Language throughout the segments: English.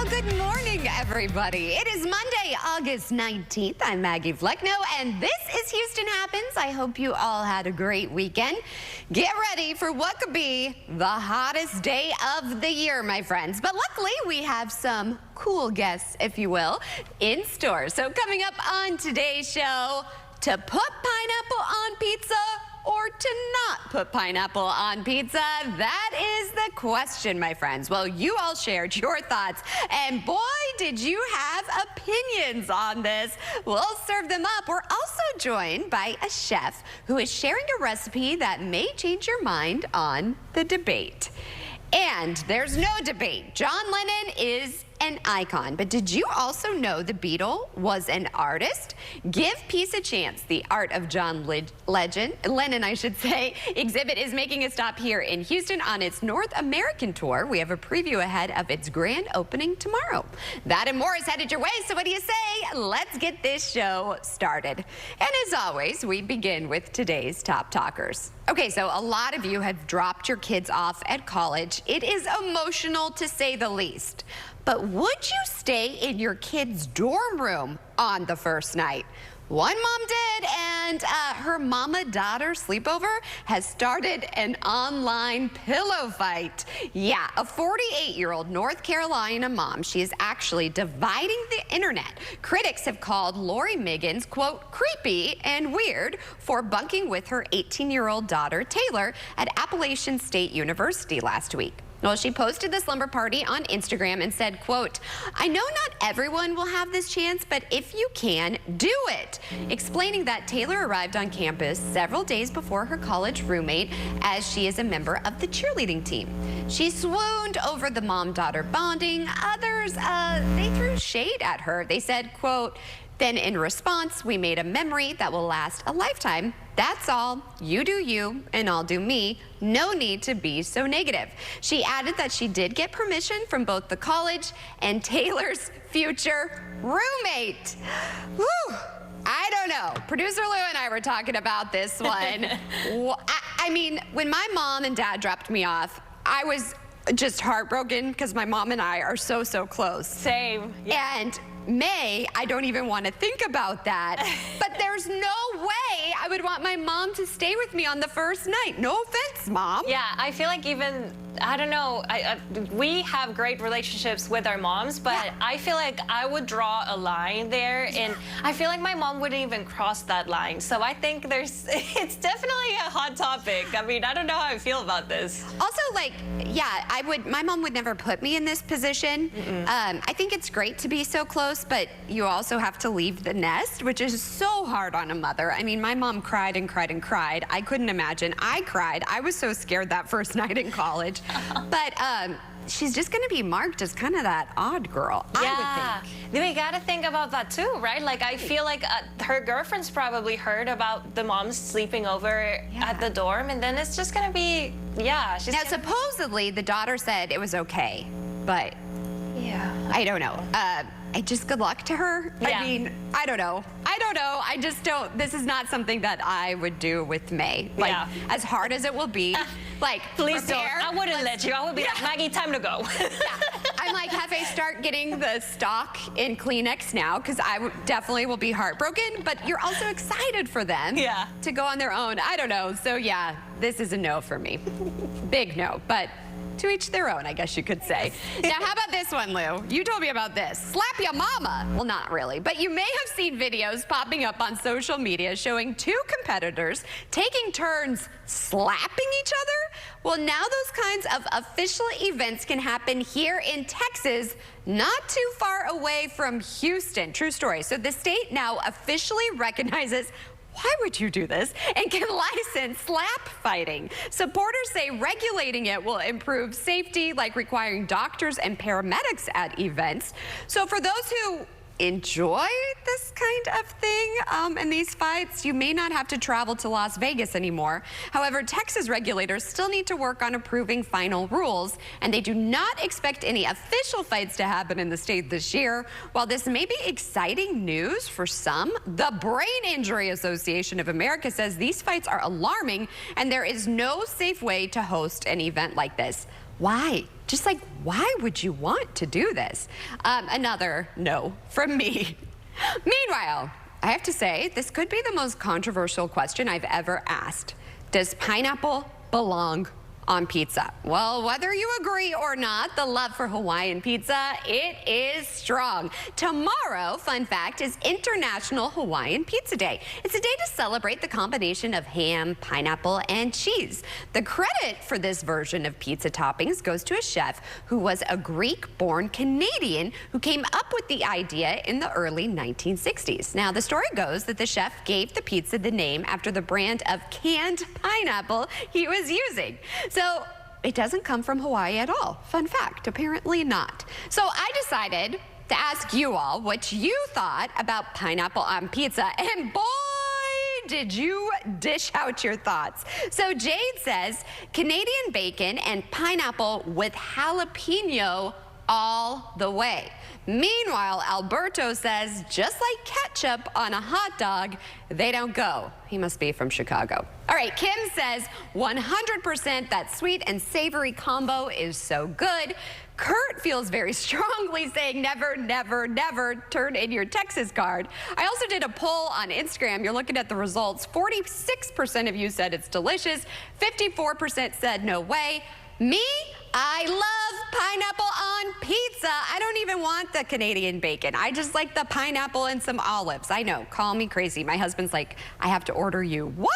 Well, good morning, everybody. It is Monday, August 19th. I'm Maggie Fleckno, and this is Houston Happens. I hope you all had a great weekend. Get ready for what could be the hottest day of the year, my friends. But luckily, we have some cool guests, if you will, in store. So coming up on today's show, to put pineapple on pizza or to not put pineapple on pizza? That is the question, my friends. Well, you all shared your thoughts, and boy, did you have opinions on this. We'll serve them up. We're also joined by a chef who is sharing a recipe that may change your mind on the debate. And there's no debate. John Lennon is an icon, but did you also know the Beatle was an artist? Give peace a chance. The Art of John Lennon, I should say, exhibit is making a stop here in Houston on its North American tour. We have a preview ahead of its grand opening tomorrow. That and more is headed your way, so what do you say? Let's get this show started. And as always, we begin with today's top talkers. Okay, so a lot of you have dropped your kids off at college. It is emotional, to say the least. But would you stay in your kid's dorm room on the first night? One mom did, and her mama-daughter sleepover has started an online pillow fight. Yeah, a 48-year-old North Carolina mom. She is actually dividing the internet. Critics have called Lori Miggins, quote, creepy and weird for bunking with her 18-year-old daughter, Taylor, at Appalachian State University last week. Well, she posted the slumber party on Instagram and said, quote, I know not everyone will have this chance, but if you can, do it. Explaining that Taylor arrived on campus several days before her college roommate, as she is a member of the cheerleading team. She swooned over the mom-daughter bonding. Others, they threw shade at her. They said, quote, then in response, we made a memory that will last a lifetime. That's all. You do you, and I'll do me. No need to be so negative. She added that she did get permission from both the college and Taylor's future roommate. Whew. I don't know. Producer Lou and I were talking about this one. I mean, when my mom and dad dropped me off, I was just heartbroken because my mom and I are so close. Same. Yeah. And May, I don't even want to think about that. But there's no way I would want my mom to stay with me on the first night. No offense, Mom. Yeah, I feel like even, I don't know, we have great relationships with our moms, but yeah. I feel like I would draw a line there, and I feel like my mom wouldn't even cross that line. So I think it's definitely a hot topic. I mean, I don't know how I feel about this. Also, like, yeah, my mom would never put me in this position. I think it's great to be so close, but you also have to leave the nest, which is so hard on a mother. I mean, my mom cried and cried and cried. I couldn't imagine. I cried. I was so scared that first night in college. But she's just going to be marked as kind of that odd girl, yeah. I would think. We got to think about that too, right? Like, I feel like her girlfriends probably heard about the moms sleeping over at the dorm, and then it's just going to be, yeah. Now, supposedly, the daughter said it was okay, but yeah, I don't know. Just good luck to her. Yeah. I mean, I don't know. I just don't. This is not something that I would do with May. Like, as hard as it will be, like, please don't. I wouldn't let you. I would be like, Maggie, time to go. I'm like, Hefe, start getting the stock in Kleenex now, because I definitely will be heartbroken, but you're also excited for them to go on their own. I don't know. So, yeah, this is a no for me. Big no, but to each their own, I guess you could say. Now, how about this one, Lou? You told me about this. Slap ya mama. Well, not really, but you may have seen videos popping up on social media showing two competitors taking turns slapping each other. Well, now those kinds of official events can happen here in Texas, not too far away from Houston. True story. So the state now officially recognizes, why would you do this, and can license slap fighting. Supporters say regulating it will improve safety, like requiring doctors and paramedics at events. So for those who enjoy this kind of thing and these fights, you may not have to travel to Las Vegas anymore. However, Texas regulators still need to work on approving final rules, and they do not expect any official fights to happen in the state this year. While this may be exciting news for some, the Brain Injury Association of America says these fights are alarming and there is no safe way to host an event like this. Why? Just like, why would you want to do this? Another no from me. Meanwhile, I have to say, this could be the most controversial question I've ever asked. Does pineapple belong on pizza? Well, whether you agree or not, the love for Hawaiian pizza, it is strong. Tomorrow, fun fact, is International Hawaiian Pizza Day. It's a day to celebrate the combination of ham, pineapple, and cheese. The credit for this version of pizza toppings goes to a chef who was a Greek-born Canadian who came up with the idea in the early 1960s. Now, the story goes that the chef gave the pizza the name after the brand of canned pineapple he was using. So it doesn't come from Hawaii at all. Fun fact, apparently not. So I decided to ask you all what you thought about pineapple on pizza, and boy, did you dish out your thoughts. So Jade says Canadian bacon and pineapple with jalapeno all the way. Meanwhile, Alberto says just like ketchup on a hot dog, they don't go. He must be from Chicago. All right, Kim says 100% that sweet and savory combo is so good. Kurt feels very strongly saying never, never, never turn in your Texas card. I also did a poll on Instagram. You're looking at the results. 46% of you said it's delicious. 54% said no way. Me, I love pineapple on pizza. I don't even want the Canadian bacon. I just like the pineapple and some olives. I know, call me crazy. My husband's like, I have to order you. What?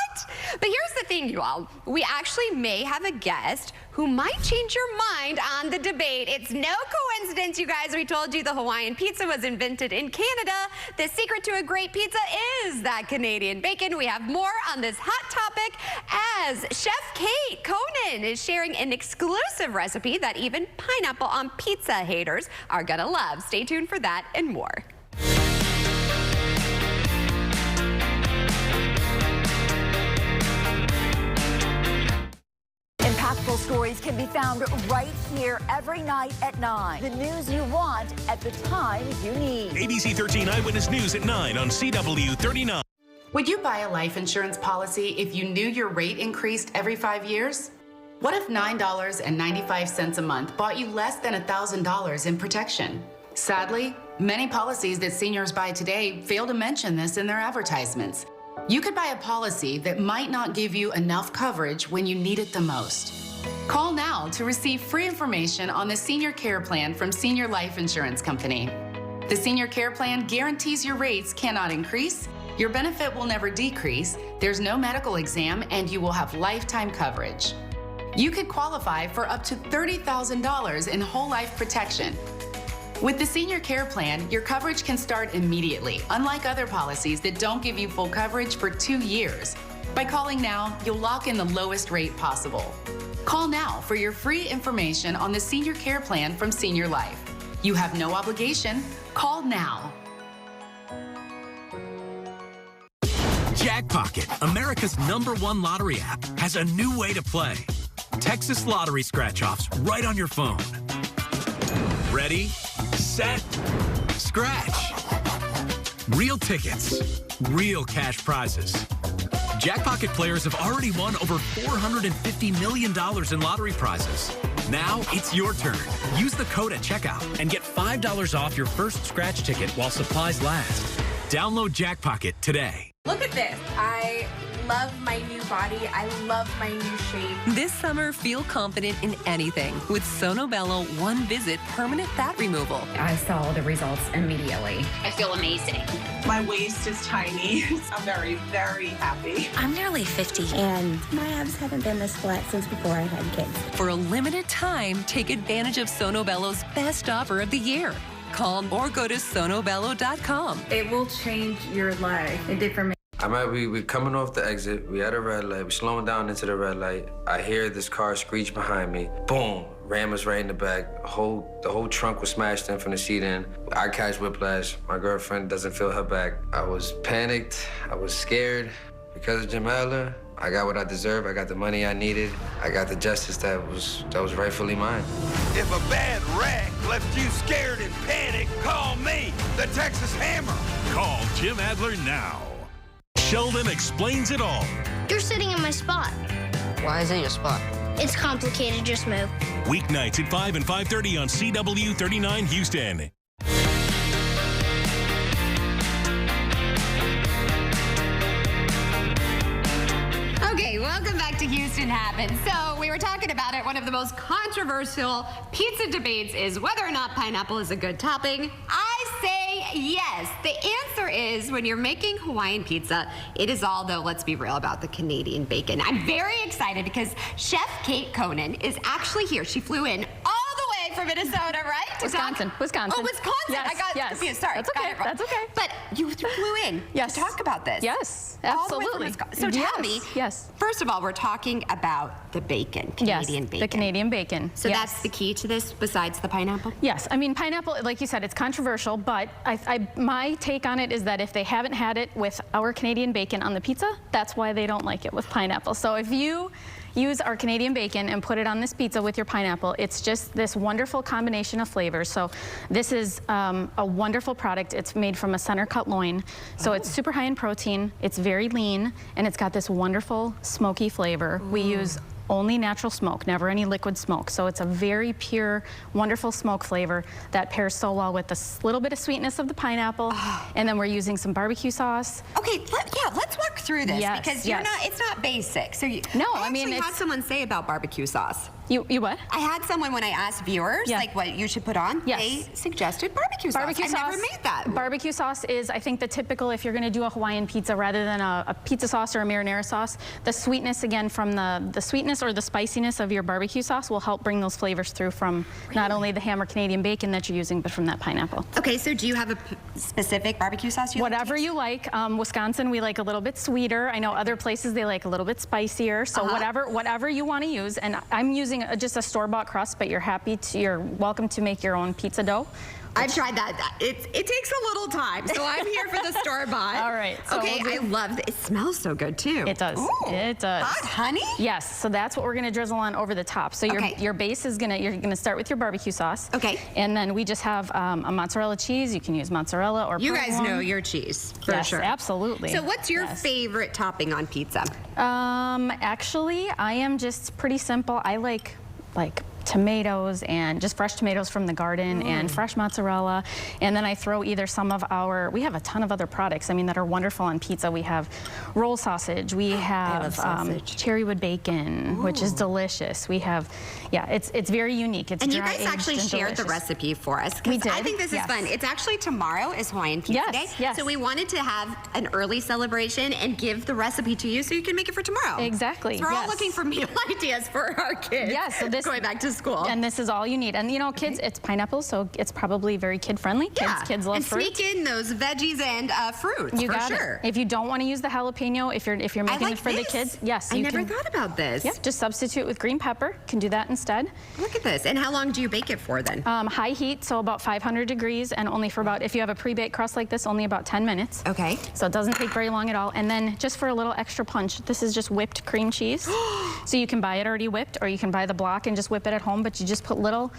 But here's the thing, you all. We actually may have a guest who might change your mind on the debate. It's no coincidence, you guys. We told you the Hawaiian pizza was invented in Canada. The secret to a great pizza is that Canadian bacon. We have more on this hot topic as Chef Kate Conan is sharing an exclusive recipe that even pineapple on pizza haters are gonna love. Stay tuned for that and more. Impactful stories can be found right here every night at 9. The news you want at the time you need. ABC 13 Eyewitness News at 9 on CW 39. Would you buy a life insurance policy if you knew your rate increased every 5 years? What if $9.95 a month bought you less than $1,000 in protection? Sadly, many policies that seniors buy today fail to mention this in their advertisements. You could buy a policy that might not give you enough coverage when you need it the most. Call now to receive free information on the Senior Care Plan from Senior Life Insurance Company. The Senior Care Plan guarantees your rates cannot increase, your benefit will never decrease, there's no medical exam, and you will have lifetime coverage. You could qualify for up to $30,000 in whole life protection. With the Senior Care Plan, your coverage can start immediately, unlike other policies that don't give you full coverage for 2 years. By calling now, you'll lock in the lowest rate possible. Call now for your free information on the Senior Care Plan from Senior Life. You have no obligation. Call now. Jackpocket, America's #1 lottery app, has a new way to play. Texas Lottery scratch-offs right on your phone. Ready, set, scratch. Real tickets, real cash prizes. Jackpocket players have already won over $450 million in lottery prizes. Now it's your turn. Use the code at checkout and get $5 off your first scratch ticket while supplies last. Download Jackpocket today. Look at this. I love my new body. I love my new shape. This summer, feel confident in anything with Sonobello One Visit Permanent Fat Removal. I saw the results immediately. I feel amazing. My waist is tiny. I'm very, very happy. I'm nearly 50, and my abs haven't been this flat since before I had kids. For a limited time, take advantage of Sonobello's best offer of the year. Call or go to sonobello.com. It will change your life. It did for me. We coming off the exit. We at a red light. We slowing down into the red light. I hear this car screech behind me. Boom! Ram us right in the back. The whole trunk was smashed in from the seat in. I catch whiplash. My girlfriend doesn't feel her back. I was panicked. I was scared. Because of Jim Adler, I got what I deserved. I got the money I needed. I got the justice that was rightfully mine. If a bad wreck left you scared and panicked, call me, the Texas Hammer. Call Jim Adler now. Sheldon explains it all. You're sitting in my spot. Why is it your spot? It's complicated, just move. Weeknights at 5 and 5:30 on CW 39 Houston. Okay, welcome back to Houston Happens. So we were talking about it. One of the most controversial pizza debates is whether or not pineapple is a good topping. I say yes. The answer is when you're making Hawaiian pizza, it is all, though, let's be real, about the Canadian bacon. I'm very excited because Chef Kate Conan is actually here. She flew in all the way from Minnesota, right? Wisconsin. Oh, Wisconsin. Yes, I got confused. Sorry. That's okay. Got it wrong. That's okay. But you flew in to talk about this. Yes, All the way absolutely. from Wisconsin. So tell me, first of all, we're talking about the bacon, Canadian bacon. The Canadian bacon. So that's the key to this besides the pineapple? Yes, I mean, pineapple, like you said, it's controversial, but my take on it is that if they haven't had it with our Canadian bacon on the pizza, that's why they don't like it with pineapple. So if you use our Canadian bacon and put it on this pizza with your pineapple, it's just this wonderful combination of flavors. So this is a wonderful product. It's made from a center cut loin. So it's super high in protein, it's very lean, and it's got this wonderful smoky flavor. We use only natural smoke, never any liquid smoke. So it's a very pure, wonderful smoke flavor that pairs so well with a little bit of sweetness of the pineapple. And then we're using some barbecue sauce. Okay, let's walk through this because it's not basic. So I mean, had someone say about barbecue sauce. You what? I had someone when I asked viewers like what you should put on. Yes. They suggested barbecue sauce. Barbecue sauce. I never made that. Barbecue sauce is, I think, the typical if you're going to do a Hawaiian pizza rather than a pizza sauce or a marinara sauce. The sweetness again from the sweetness or the spiciness of your barbecue sauce will help bring those flavors through from not only the ham or Canadian bacon that you're using, but from that pineapple. Okay, so do you have a specific barbecue sauce you Whatever you like. Wisconsin, we like a little bit sweeter. I know other places they like a little bit spicier. So whatever you want to use, and I'm using just a store-bought crust, but you're welcome to make your own pizza dough. I've tried that. It takes a little time, so I'm here for the store-bought. All right. So okay, I love it. It smells so good, too. It does. Ooh, it does. hot honey? Yes, so that's what we're going to drizzle on over the top. So your base is you're going to start with your barbecue sauce. Okay. And then we just have a mozzarella cheese. You can use mozzarella or You provolone. guys know your cheese, for sure. Absolutely. So what's your favorite topping on pizza? Actually, I am just pretty simple. I like tomatoes and just fresh tomatoes from the garden and fresh mozzarella. And then I throw either some of we have a ton of other products, I mean, that are wonderful on pizza. We have roll sausage. We have cherrywood bacon, which is delicious. We have, it's very unique. It's and you guys actually shared the recipe for us. We did. I think this is fun. It's actually tomorrow is Hawaiian Pizza Day. Yes. So we wanted to have an early celebration and give the recipe to you so you can make it for tomorrow. Exactly. So we're all looking for meal ideas for our kids. Yes. So this going back to school. And this is all you need. And you know, kids, it's pineapple, so it's probably very kid-friendly. Kids love fruit. And sneak in those veggies and fruits, you got it. If you don't want to use the jalapeno, if you're making it for the kids, yes. I never thought about this. Yeah, just substitute with green pepper. You can do that instead. Look at this. And how long do you bake it for then? High heat, so about 500 degrees, and only for about, if you have a pre-baked crust like this, only about 10 minutes. Okay. So it doesn't take very long at all. And then just for a little extra punch, this is just whipped cream cheese. So you can buy it already whipped, or you can buy the block and just whip it at home, but you just put little,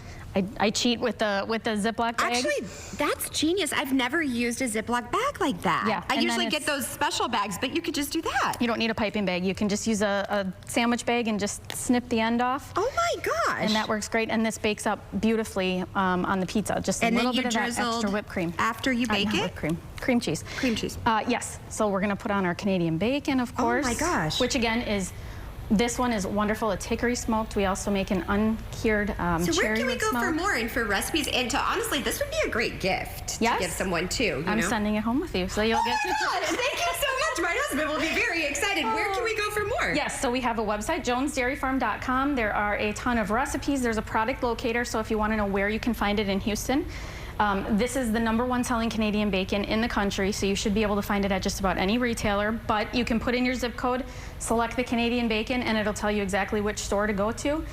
I cheat with the Ziploc bag. Actually, that's genius. I've never used a Ziploc bag like that. Yeah. I usually get those special bags, but you could just do that. You don't need a piping bag. You can just use a sandwich bag and just snip the end off. Oh my gosh. And that works great. And this bakes up beautifully on the pizza. Just a little bit of that extra whipped cream. After you bake it? Whipped cream. Cream cheese. Cream cheese. Yes. So we're going to put on our Canadian bacon, of course. Oh my gosh. Which again is, this one is wonderful. It's hickory smoked. We also make an uncured So where can we cherrywood go smoke. for more and for recipes? And to honestly, this would be a great gift to give someone too. I'm sending it home with you, so you'll get to. God, thank you so much. My husband will be very excited. Where can we go for more? Yes, so we have a website, jonesdairyfarm.com. There are a ton of recipes. There's a product locator, so if you want to know where you can find it in Houston. This is the #1 selling Canadian bacon in the country, so you should be able to find it at just about any retailer, but you can put in your zip code, select the Canadian bacon, and it'll tell you exactly which store to go to,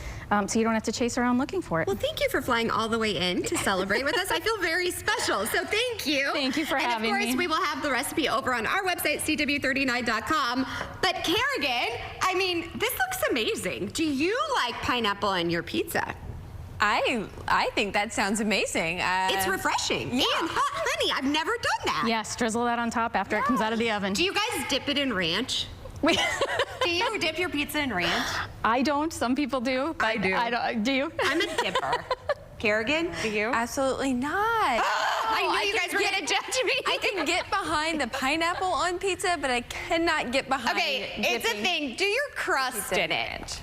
so you don't have to chase around looking for it. Well, thank you for flying all the way in to celebrate with us. I feel very special, so thank you. Thank you for having me. And of course, we will have the recipe over on our website, CW39.com. But Kerrigan, I mean, this looks amazing. Do you like pineapple in your pizza? I think that sounds amazing. It's refreshing. Yeah. And hot honey. I've never done that. Yes, drizzle that on top after it comes out of the oven. Do you guys dip it in ranch? Do you dip your pizza in ranch? I don't. Some people do. I do. I don't. Do you? I'm a dipper. Kerrigan, do you? Absolutely not. I knew you guys were going to judge me. I can get behind the pineapple on pizza, but I cannot get behind. Okay, it's a thing. Do your crust in it.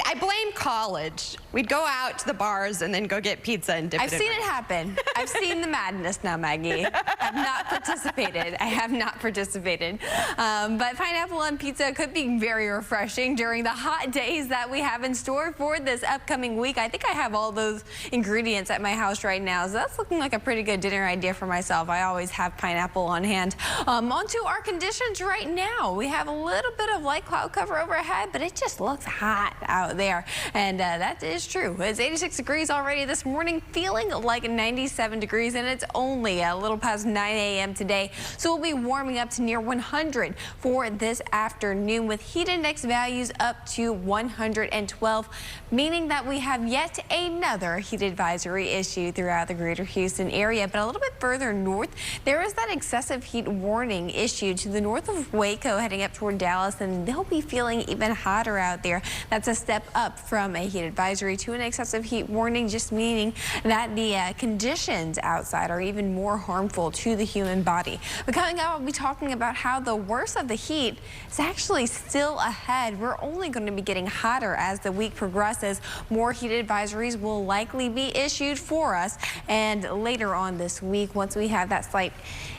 I blame college. We'd go out to the bars and then go get pizza and dip I've seen it happen. I've seen the madness now, Maggie. I've not participated. I have not participated. But pineapple on pizza could be very refreshing during the hot days that we have in store for this upcoming week. I think I have all those ingredients at my house right now, so that's looking like a pretty good dinner idea for myself. I always have pineapple on hand. On to our conditions right now. We have a little bit of light cloud cover overhead, but it just looks hot out there, and that is true. It's 86 degrees already this morning, feeling like 97 degrees, and it's only a little past 9 a.m. today, so we'll be warming up to near 100 for this afternoon with heat index values up to 112, meaning that we have yet another heat advisory issued throughout the greater Houston area. But a little bit further north, there is that excessive heat warning issued to the north of Waco heading up toward Dallas, and they'll be feeling even hotter out there. That's a step up from a heat advisory to an excessive heat warning, just meaning that the conditions outside are even more harmful to the human body. But coming up, we'll be talking about how the worst of the heat is actually still ahead. We're only going to be getting hotter as the week progresses. More heat advisories will likely be issued for us, and later on this week, once we have that slight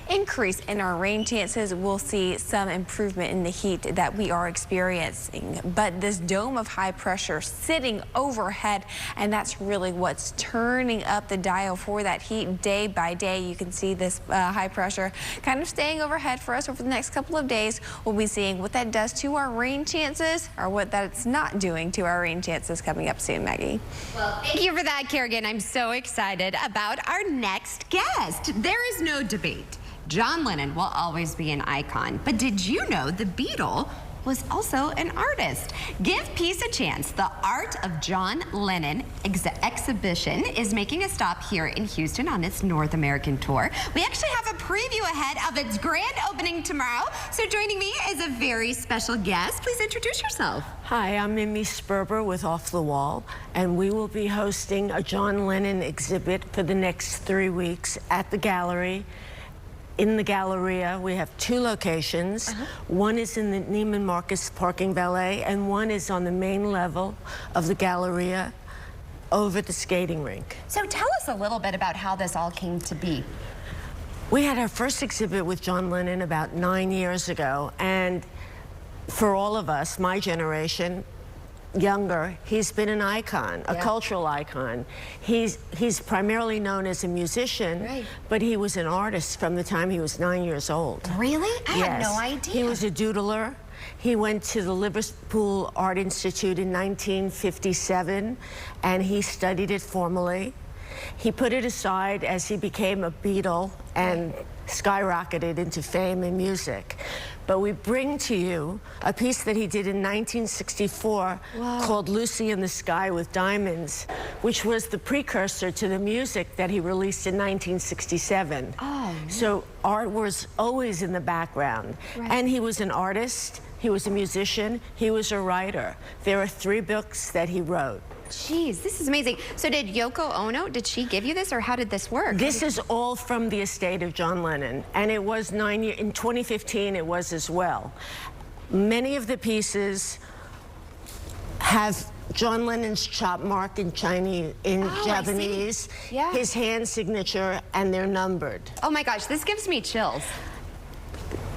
increase in our rain chances, we'll see some improvement in the heat that we are experiencing. But this dome of high pressure sitting overhead, and that's really what's turning up the dial for that heat day by day. You can see this high pressure kind of staying overhead for us over the next couple of days. We'll be seeing what that does to our rain chances, or what that's not doing to our rain chances coming up soon, Maggie. Well, thank you for that, Kerrigan. I'm so excited about our next guest. There is no debate. John Lennon will always be an icon, but did you know the Beatle was also an artist? Give peace a chance. The Art of John Lennon exhibition is making a stop here in Houston on its North American tour. We actually have a preview ahead of its grand opening tomorrow. So joining me is a very special guest. Please introduce yourself. Hi, I'm Mimi Sperber with Off the Wall, and we will be hosting a John Lennon exhibit for the next 3 weeks at the gallery. In the Galleria, we have 2 locations. One is in the Neiman Marcus parking valet, and one is on the main level of the Galleria over the skating rink. So tell us a little bit about how this all came to be. We had our first exhibit with John Lennon about 9 years ago, and for all of us, my generation, younger, he's been an icon, a cultural icon. He's primarily known as a musician, but he was an artist from the time he was 9 years old. Really? I had no idea. He was a doodler. He went to the Liverpool Art Institute in 1957, and he studied it formally. He put it aside as he became a Beatle and skyrocketed into fame and music. But we bring to you a piece that he did in 1964 called Lucy in the Sky with Diamonds, which was the precursor to the music that he released in 1967. So art was always in the background. And he was an artist, he was a musician, he was a writer. There are 3 books that he wrote. Jeez, this is amazing. So did Yoko Ono, did she give you this, or how did this work? This is all from the estate of John Lennon, and it was 9 years, in 2015 it was as well. Many of the pieces have John Lennon's chop mark in Chinese, in Japanese, his hand signature, and they're numbered. Oh my gosh, this gives me chills.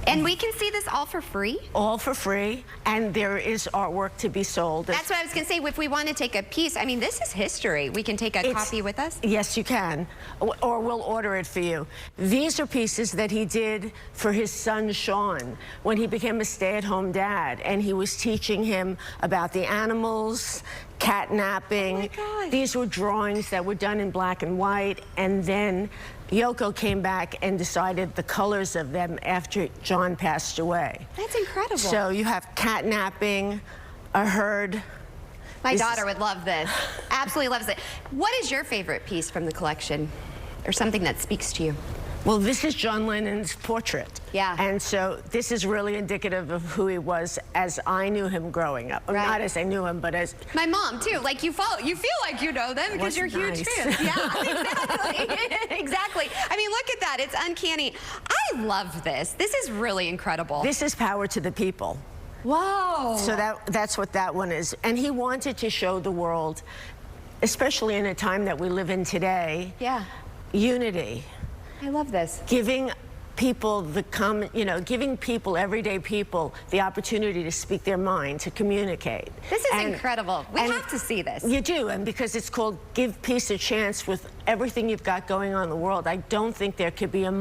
And we can see this all for free? All for free, and there is artwork to be sold. That's what I was going to say. If we want to take a piece, I mean, this is history. We can take a copy with us? Yes, you can, or we'll order it for you. These are pieces that he did for his son, Sean, when he became a stay-at-home dad, and he was teaching him about the animals, cat napping. These were drawings that were done in black and white, and then Yoko came back and decided the colors of them after John passed away. That's incredible. So you have cat napping, a herd. My daughter would love this. Absolutely loves it. What is your favorite piece from the collection, or something that speaks to you? Well, this is John Lennon's portrait. Yeah. And so this is really indicative of who he was as I knew him growing up. Right. Not as I knew him, but as... My mom, too. Like, you feel like you know them because you're huge fans. Yeah, exactly. Exactly. I mean, look at that. It's uncanny. I love this. This is really incredible. This is power to the people. Whoa. So that's what that one is. And he wanted to show the world, especially in a time that we live in today, unity. I love this. Giving people giving people, everyday people, the opportunity to speak their mind, to communicate. This is incredible. We have to see this. You do, and because it's called Give Peace a Chance with everything you've got going on in the world, I don't think there could be a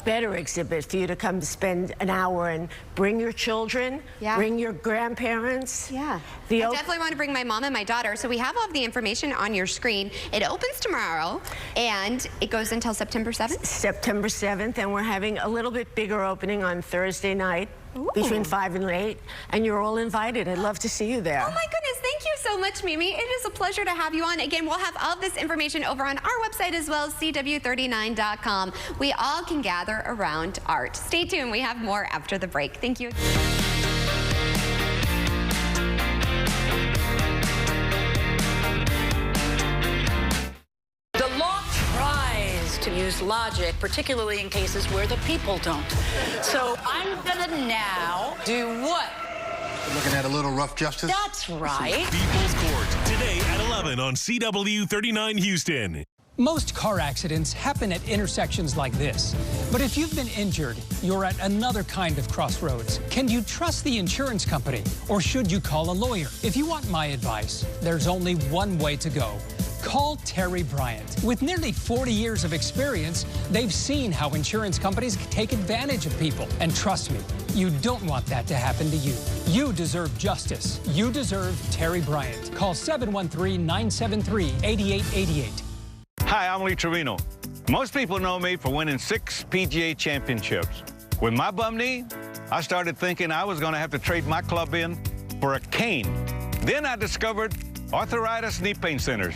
better exhibit for you to come to spend an hour and bring your children, bring your grandparents. Yeah. I definitely want to bring my mom and my daughter. So we have all of the information on your screen. It opens tomorrow, and it goes until September 7th? September 7th, and we're having a little bit bigger opening on Thursday night. Ooh. Between 5 and 8, and you're all invited. I'd love to see you there. Oh my goodness, thank you so much, Mimi. It is a pleasure to have you on. Again, we'll have all of this information over on our website as well, CW39.com. We all can gather around art. Stay tuned, we have more after the break. Thank you. To use logic, particularly in cases where the people don't. So I'm gonna now do what? Looking at a little rough justice? That's right. People's Court, today at 11 on CW 39 Houston. Most car accidents happen at intersections like this. But if you've been injured, you're at another kind of crossroads. Can you trust the insurance company, or should you call a lawyer? If you want my advice, there's only one way to go. Call Terry Bryant. With nearly 40 years of experience, they've seen how insurance companies take advantage of people. And trust me, you don't want that to happen to you. You deserve justice. You deserve Terry Bryant. Call 713-973-8888. Hi, I'm Lee Trevino. Most people know me for winning 6 PGA championships. With my bum knee, I started thinking I was going to have to trade my club in for a cane. Then I discovered Arthritis Knee Pain Centers.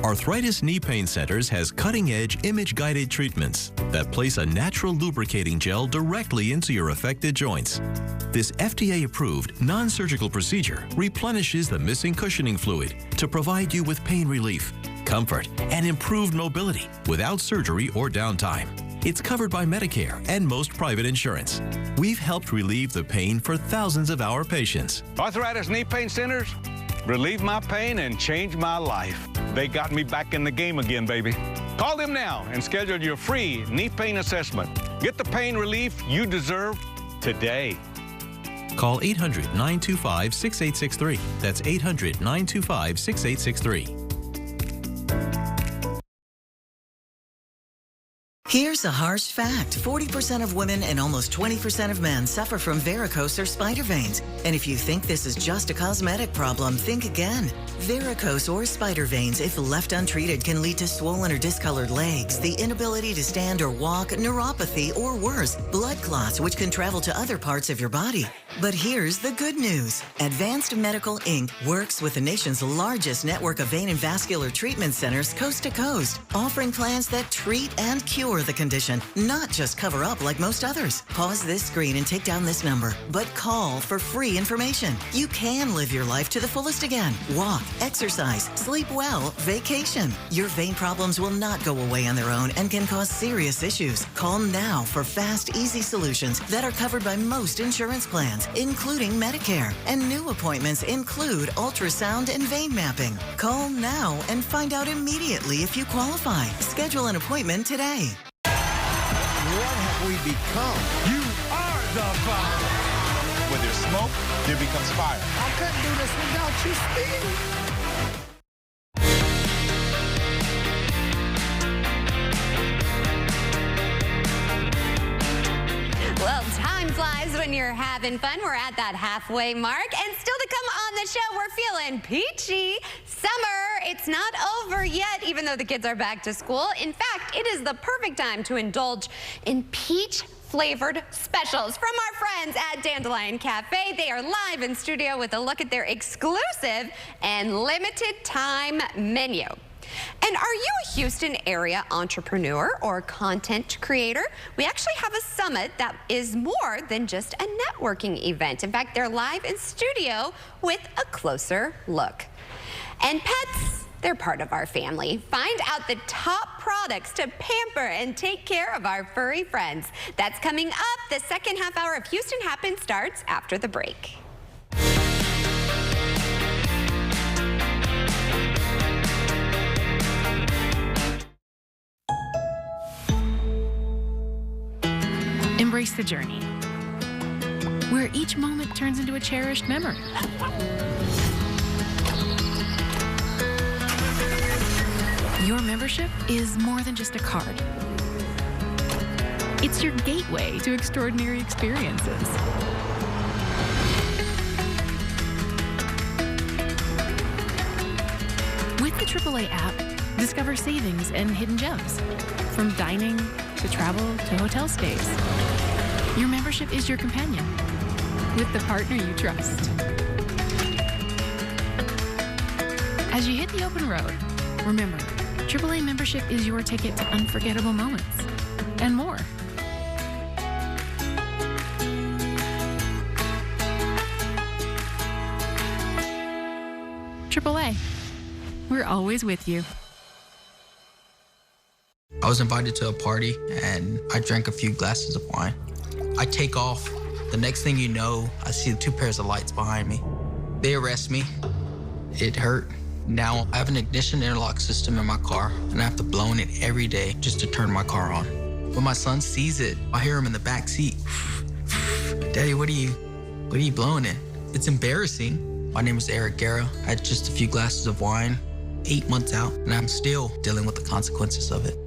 Arthritis Knee Pain Centers has cutting-edge image-guided treatments that place a natural lubricating gel directly into your affected joints. This FDA-approved, non-surgical procedure replenishes the missing cushioning fluid to provide you with pain relief, comfort, and improved mobility without surgery or downtime. It's covered by Medicare and most private insurance. We've helped relieve the pain for thousands of our patients. Arthritis Knee Pain Centers relieve my pain and change my life. They got me back in the game again, baby. Call them now and schedule your free knee pain assessment. Get the pain relief you deserve today. Call 800-925-6863. That's 800-925-6863. Here's a harsh fact. 40% of women and almost 20% of men suffer from varicose or spider veins. And if you think this is just a cosmetic problem, think again. Varicose or spider veins, if left untreated, can lead to swollen or discolored legs, the inability to stand or walk, neuropathy, or worse, blood clots, which can travel to other parts of your body. But here's the good news. Advanced Medical Inc. works with the nation's largest network of vein and vascular treatment centers coast to coast, offering plans that treat and cure the condition, not just cover up like most others. Pause this screen and take down this number, but call for free information. You can live your life to the fullest again. Walk, exercise, sleep well, vacation. Your vein problems will not go away on their own and can cause serious issues. Call now for fast, easy solutions that are covered by most insurance plans, including Medicare. And new appointments include ultrasound and vein mapping. Call now and find out immediately if you qualify. Schedule an appointment today. What have we become? You are the fire. When there's smoke, there becomes fire. I couldn't do this without you, Steve. Well, time flies when you're having fun. We're at that halfway mark. And still to come on the show, we're feeling peachy. Summer, it's not over yet, even though the kids are back to school. In fact, it is the perfect time to indulge in peach-flavored specials from our friends at Dandelion Cafe. They are live in studio with a look at their exclusive and limited time menu. And are you a Houston area entrepreneur or content creator? We actually have a summit that is more than just a networking event. In fact, they're live in studio with a closer look. And pets, they're part of our family. Find out the top products to pamper and take care of our furry friends. That's coming up. The second half hour of Houston Happens starts after the break. Embrace the journey, where each moment turns into a cherished memory. Your membership is more than just a card. It's your gateway to extraordinary experiences. With the AAA app, discover savings and hidden gems, from dining to travel to hotel stays. Your membership is your companion, with the partner you trust. As you hit the open road, remember, AAA membership is your ticket to unforgettable moments and more. AAA, we're always with you. I was invited to a party and I drank a few glasses of wine. I take off. The next thing you know, I see 2 pairs of lights behind me. They arrest me. It hurt. Now I have an ignition interlock system in my car and I have to blow in it every day just to turn my car on. When my son sees it, I hear him in the back seat. Daddy, what are you blowing in? It's embarrassing. My name is Eric Guerra. I had just a few glasses of wine, 8 months out, and I'm still dealing with the consequences of it.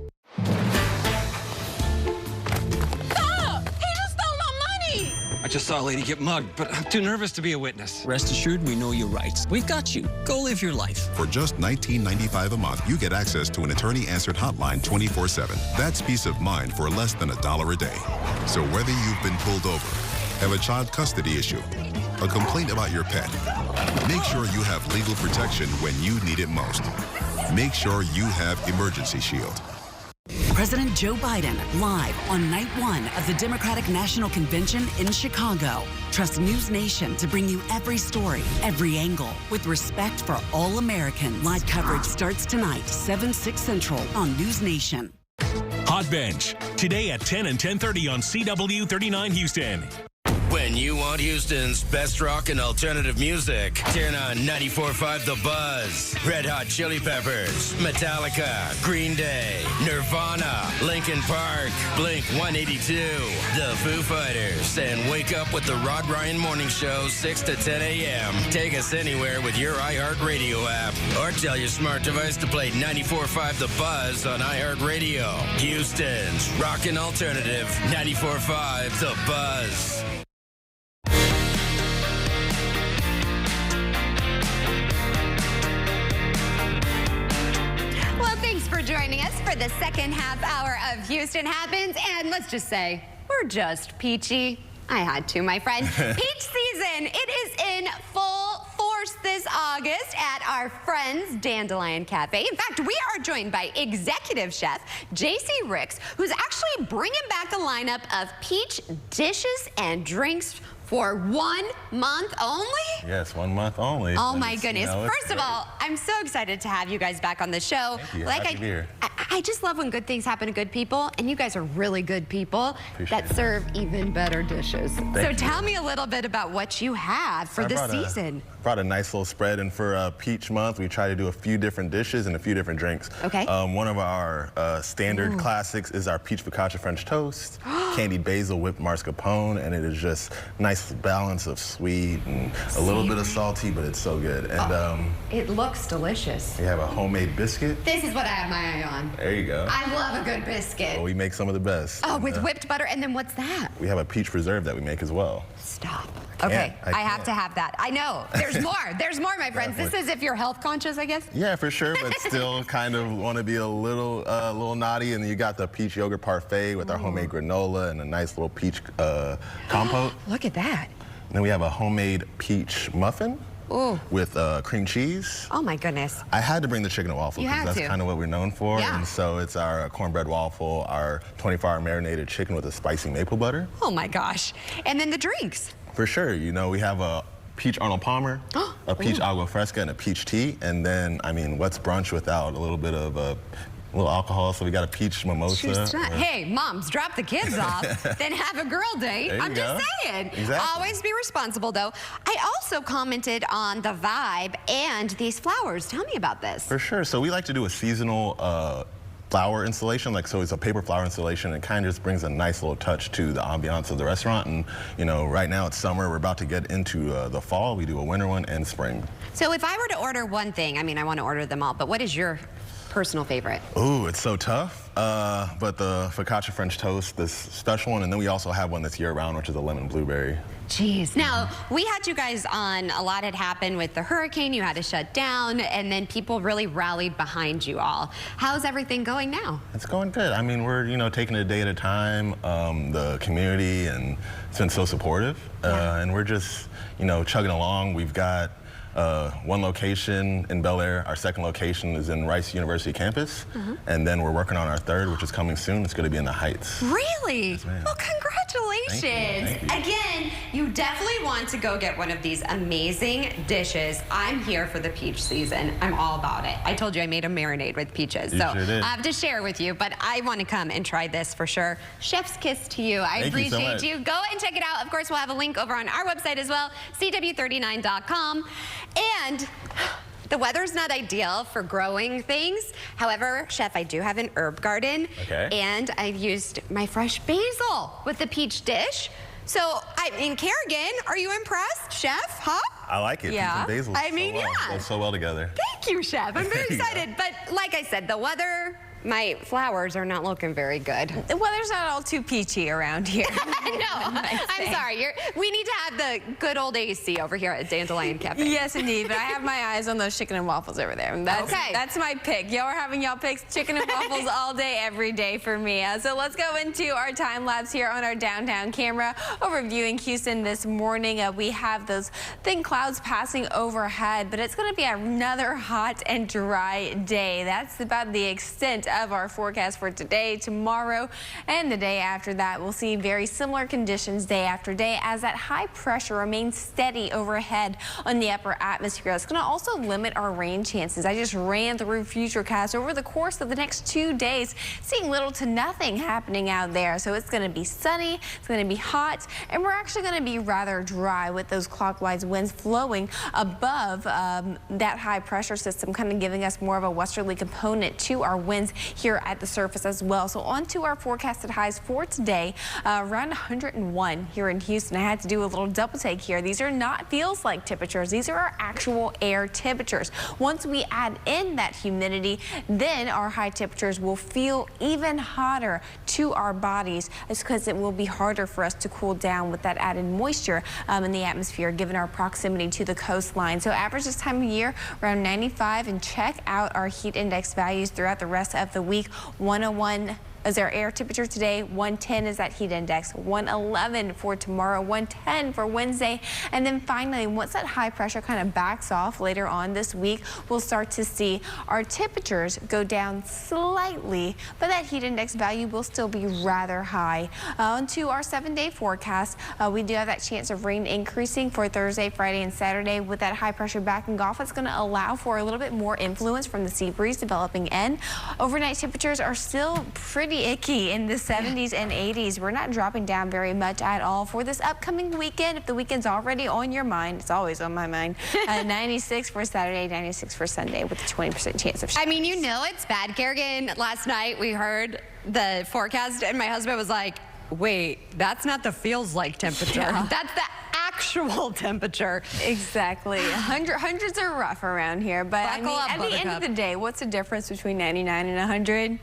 I just saw a lady get mugged, but I'm too nervous to be a witness. Rest assured, we know your rights. We've got you. Go live your life. For just $19.95 a month, you get access to an attorney-answered hotline 24/7. That's peace of mind for less than $1 a day. So whether you've been pulled over, have a child custody issue, a complaint about your pet, make sure you have legal protection when you need it most. Make sure you have Emergency Shield. President Joe Biden live on night 1 of the Democratic National Convention in Chicago. Trust News Nation to bring you every story, every angle, with respect for all Americans. Live coverage starts tonight, 7/6 Central on News Nation. Hot Bench, today at 10 and 10:30 on CW 39 Houston. When you want Houston's best rock and alternative music, turn on 94.5 The Buzz. Red Hot Chili Peppers, Metallica, Green Day, Nirvana, Linkin Park, Blink 182, The Foo Fighters, and wake up with the Rod Ryan Morning Show, 6 to 10 a.m. Take us anywhere with your iHeartRadio app, or tell your smart device to play 94.5 The Buzz on iHeartRadio. Houston's rockin' alternative, 94.5 The Buzz. Joining us for the second half hour of Houston Happens, and let's just say we're just peachy. I had to, my friend. Peach season, it is in full force this August at our friends Dandelion Cafe. In fact, we are joined by executive chef JC Ricks, who's actually bringing back a lineup of peach dishes and drinks for 1 month only? Yes, 1 month only. Oh my goodness. First of all, I'm so excited to have you guys back on the show. Thank you. Like Happy to be here. I just love when good things happen to good people, and you guys are really good people that serve even better dishes. So tell me a little bit about what you have for this season. Brought a nice little spread, and for Peach Month, we try to do a few different dishes and a few different drinks. Okay. One of our standard classics is our peach focaccia French toast, candied basil whipped mascarpone, and it is just nice balance of sweet and a little bit of salty, but it's so good. And it looks delicious. we have a homemade biscuit. This is what I have my eye on. There you go. I love a good biscuit. Well, we make some of the best. Oh, with whipped butter, and then what's that? We have a peach preserve that we make as well. Stop. Okay, I have to have that. I know. There's more. There's more, my friends. This is if you're health conscious, I guess. Yeah, for sure, but still kind of want to be a little naughty. And you got the peach yogurt parfait with our homemade granola and a nice little peach compote. Look at that. And then we have a homemade peach muffin. with cream cheese. Oh my goodness. I had to bring the chicken and waffle You because had that's to. kind of what we're known for. Yeah. And so it's our cornbread waffle, our 24-hour marinated chicken with a spicy maple butter. Oh my gosh. And then the drinks. For sure. You know, we have a peach Arnold Palmer, a peach agua fresca, and a peach tea. And then, I mean, what's brunch without a little bit of a little alcohol? So we got a peach mimosa. Hey, moms, drop the kids off, then have a girl date. There you I'm go. just saying. Exactly. Always be responsible, though. I also commented on the vibe and these flowers. Tell me about this. For sure. So we like to do a seasonal flower installation, like, so it's a paper flower installation, and kind of just brings a nice little touch to the ambiance of the restaurant. And you know, right now it's summer, we're about to get into the fall. We do a winter one and spring. So if I were to order one thing, I mean, I want to order them all, but what is your personal favorite? Ooh, it's so tough. But the focaccia French toast, this special one, and then we also have one that's year-round, which is a lemon blueberry. Jeez. Now, we had you guys on, a lot had happened with the hurricane, you had to shut down, and then people really rallied behind you all. How's everything going now? It's going good. I mean, we're, you know, taking it a day at a time. The community, and it's been so supportive. And we're just, you know, chugging along. We've got one location in Bel Air. Our second location is in Rice University campus. And then we're working on our third, which is coming soon. It's going to be in the Heights. Really? Yes, ma'am. Well, congratulations. Thank you. Again, you definitely want to go get one of these amazing dishes. I'm here for the peach season. I'm all about it. I told you I made a marinade with peaches. You so sure did. I have to share with you, but I want to come and try this for sure. Chef's kiss to you. I Thank you so appreciate much. you. Go and check it out. Of course, we'll have a link over on our website as well, CW39.com. And the weather's not ideal for growing things. However, Chef, I do have an herb garden. Okay. And I've used my fresh basil with the peach dish. So, I mean, Kerrigan, are you impressed, Chef? Huh? I like it. Yeah. Peach and basil I mean, so well. yeah. Goes so well together. Thank you, Chef. I'm very There you go. excited. But like I said, the weather, my flowers are not looking very good. The weather's not all too peachy around here. No, I'm sorry. We need to have the good old AC over here at Dandelion Cafe. Yes, indeed. But I have my eyes on those chicken and waffles over there. And that's my pick. Y'all are having y'all picks. Chicken and waffles all day, every day for me. So let's go into our time lapse here on our downtown camera. Overviewing Houston this morning, we have those thin clouds passing overhead, but it's going to be another hot and dry day. That's about the extent of our forecast for today, tomorrow, and the day after that. We'll see very similar conditions day after day as that high pressure remains steady overhead on the upper atmosphere. It's going to also limit our rain chances. I just ran through Futurecast over the course of the next 2 days, seeing little to nothing happening out there. So it's going to be sunny, it's going to be hot, and we're actually going to be rather dry with those clockwise winds flowing above that high pressure system, kind of giving us more of a westerly component to our winds here at the surface as well. So on to our forecasted highs for today, around 101 here in Houston. I had to do a little double take here. These are not feels like temperatures. These are our actual air temperatures. Once we add in that humidity, then our high temperatures will feel even hotter to our bodies. It's because it will be harder for us to cool down with that added moisture in the atmosphere, given our proximity to the coastline. So average this time of year around 95, and check out our heat index values throughout the rest of the week. 101 is our air temperature today, 110 is that heat index, 111 for tomorrow, 110 for Wednesday, and then finally, once that high pressure kind of backs off later on this week, we'll start to see our temperatures go down slightly, but that heat index value will still be rather high. On to our 7-day forecast, we do have that chance of rain increasing for Thursday, Friday, and Saturday. With that high pressure backing off, it's going to allow for a little bit more influence from the sea breeze developing in. Overnight temperatures are still pretty icky in the 70s and 80s. We're not dropping down very much at all for this upcoming weekend. If the weekend's already on your mind, it's always on my mind. 96 for Saturday, 96 for Sunday with a 20% chance of showers. I mean, you know it's bad, Kerrigan. Last night we heard the forecast and my husband was like, wait, that's not the feels like temperature. Yeah. That's the actual temperature. Exactly. Hundreds are rough around here, but I mean, up, at the end of the day, what's the difference between 99 and 100?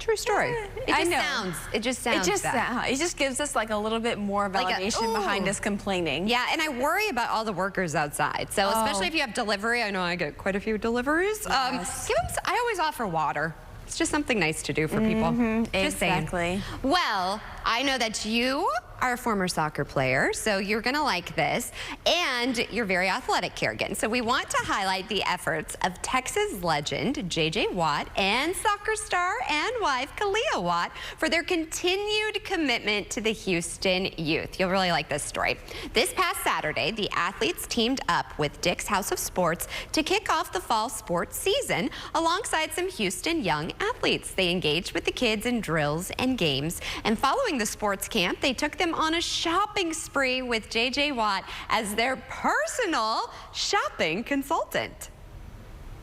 True story. It just sounds bad. It just gives us like a little bit more validation behind us complaining. Yeah, and I worry about all the workers outside. So especially if you have delivery, I know I get quite a few deliveries. Yes. I always offer water. It's just something nice to do for people. Just saying. Exactly. Well, I know that you are a former soccer player, so you're gonna like this. And you're very athletic, Kerrigan. So we want to highlight the efforts of Texas legend J.J. Watt and soccer star and wife Kalia Watt for their continued commitment to the Houston youth. You'll really like this story. This past Saturday, the athletes teamed up with Dick's House of Sports to kick off the fall sports season alongside some Houston young athletes. They engaged with the kids in drills and games. And following the sports camp, they took them on a shopping spree with J.J. Watt as their personal shopping consultant.